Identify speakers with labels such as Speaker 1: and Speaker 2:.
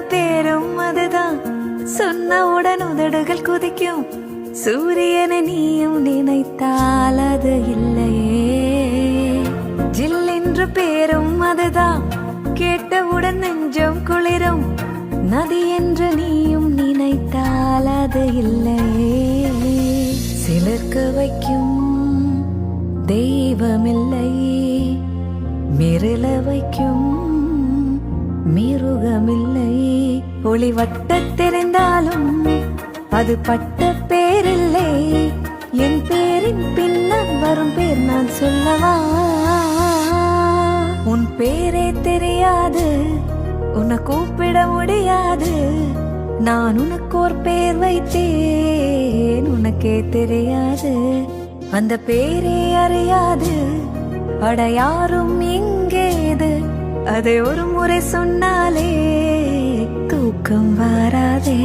Speaker 1: பேரும் அதுதான். சொன்னவுடன் உதடுகள் குதிக்கும். சூரியனை நீயும் நினைத்தால் அது இல்லையே. ஜில் என்று பேரும் அதுதான். கேட்டவுடன் நெஞ்சம் குளிரும். நதி என்று நீயும் நினைத்தால் அது இல்லையே. சிலர்க்க வைக்கும் தெய்வமில்லை, மிரள வைக்கும் மிருகமில்லை. ஒளி வட்ட தெரிந்தாலும் அது பட்ட பேரில்லை. என் பேரின் பின்னர் வரும் பேர் நான் சொல்லவா? உன் பேரே தெரியாது, உன்னை கூப்பிட முடியாது. நான் உனக்கு ஒரு பேர் வைத்தேன், உனக்கே தெரியாது. அந்த பேரே அறியாது அட யாரும் இங்கேது. அதை ஒரு முறை சொன்னாலே தூக்கம் வராதே.